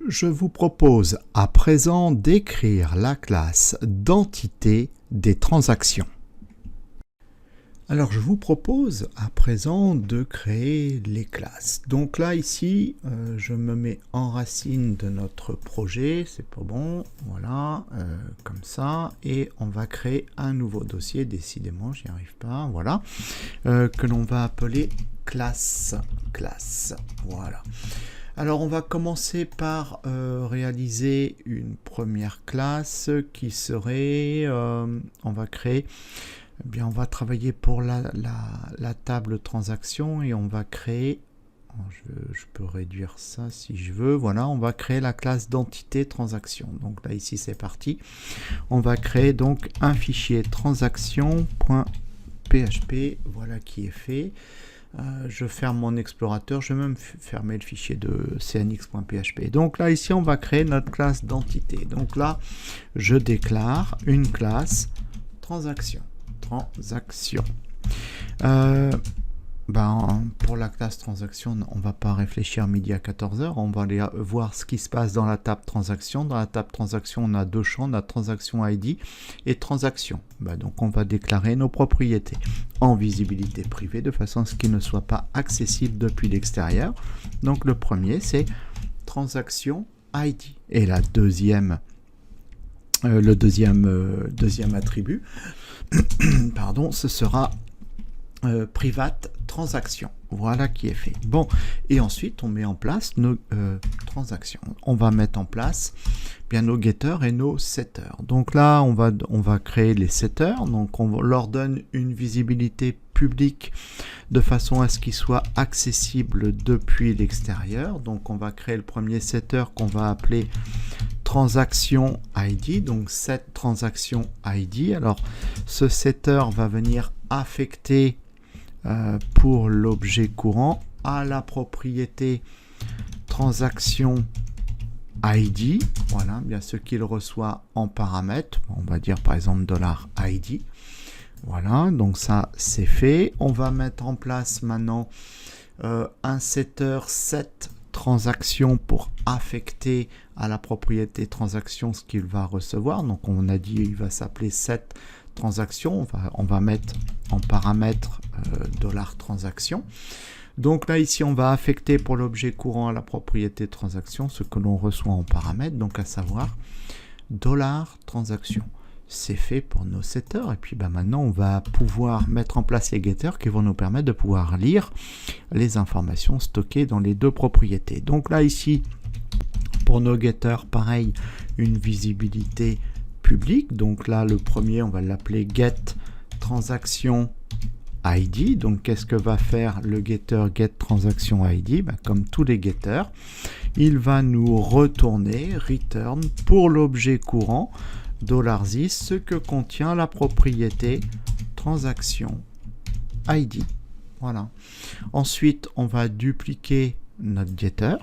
Je vous propose à présent d'écrire la classe d'entité des transactions. Alors je vous propose à présent de créer les classes. Donc là ici, je me mets en racine de notre projet, c'est pas bon, voilà, comme ça, et on va créer un nouveau dossier, décidément j'y arrive pas, voilà, que l'on va appeler classe, voilà. Alors on va commencer par réaliser une première classe qui serait, on va créer, eh bien on va travailler pour la table transaction et on va créer, je peux réduire ça si je veux, voilà, on va créer la classe d'entité transaction. Donc là ici c'est parti, on va créer donc un fichier transaction.php, voilà qui est fait. Je ferme mon explorateur, je vais même fermer le fichier de cnx.php. Donc là, ici, on va créer notre classe d'entité. Donc là, je déclare une classe transaction. Pour la classe transaction, on ne va pas réfléchir midi à 14h, on va aller voir ce qui se passe dans la table transaction. Dans la table transaction, on a deux champs, on a transaction ID et transaction. Donc on va déclarer nos propriétés en visibilité privée de façon à ce qu'ils ne soient pas accessibles depuis l'extérieur. Donc le premier, c'est transaction ID. Et la deuxième, le deuxième attribut, pardon, ce sera private transaction, voilà qui est fait. Bon, et ensuite on met en place nos transactions. On va mettre en place bien nos getters et nos setters. Donc là on va créer les setters, donc on leur donne une visibilité publique de façon à ce qu'ils soient accessibles depuis l'extérieur. Donc on va créer le premier setter qu'on va appeler transaction ID, donc set transaction ID. Alors ce setter va venir affecter pour l'objet courant à la propriété transaction ID, voilà, bien ce qu'il reçoit en paramètres, on va dire par exemple $ID, voilà, donc ça c'est fait. On va mettre en place maintenant un setter set transaction pour affecter à la propriété transaction ce qu'il va recevoir. Donc on a dit il va s'appeler set transaction, on va mettre en paramètre $transaction. Donc là ici on va affecter pour l'objet courant à la propriété transaction ce que l'on reçoit en paramètre, donc à savoir $transaction. C'est fait pour nos setters et puis maintenant on va pouvoir mettre en place les getters qui vont nous permettre de pouvoir lire les informations stockées dans les deux propriétés. Donc là ici pour nos getters, pareil, une visibilité publique. Donc là le premier on va l'appeler get transaction ID. Donc qu'est-ce que va faire le getter get transaction ID? Comme tous les getters, il va nous retourner return pour l'objet courant $this ce que contient la propriété transaction ID. Voilà. Ensuite, on va dupliquer notre getter.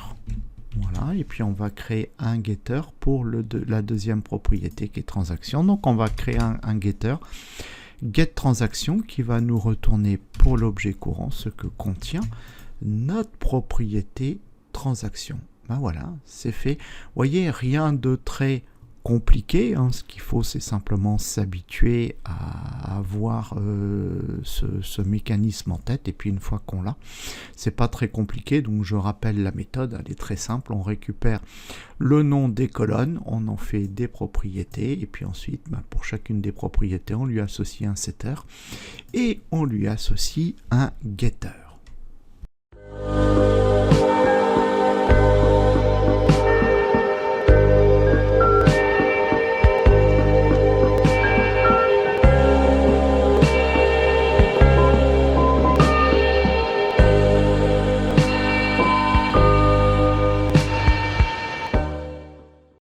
Voilà, et puis on va créer un getter pour la deuxième propriété qui est transaction. Donc on va créer un getter get transaction qui va nous retourner pour l'objet courant ce que contient notre propriété transaction. Voilà, c'est fait. Vous voyez, rien de très compliqué, hein. Ce qu'il faut c'est simplement s'habituer à avoir ce mécanisme en tête et puis une fois qu'on l'a, c'est pas très compliqué. Donc je rappelle la méthode, elle est très simple, on récupère le nom des colonnes, on en fait des propriétés et puis ensuite pour chacune des propriétés on lui associe un setter et on lui associe un getter.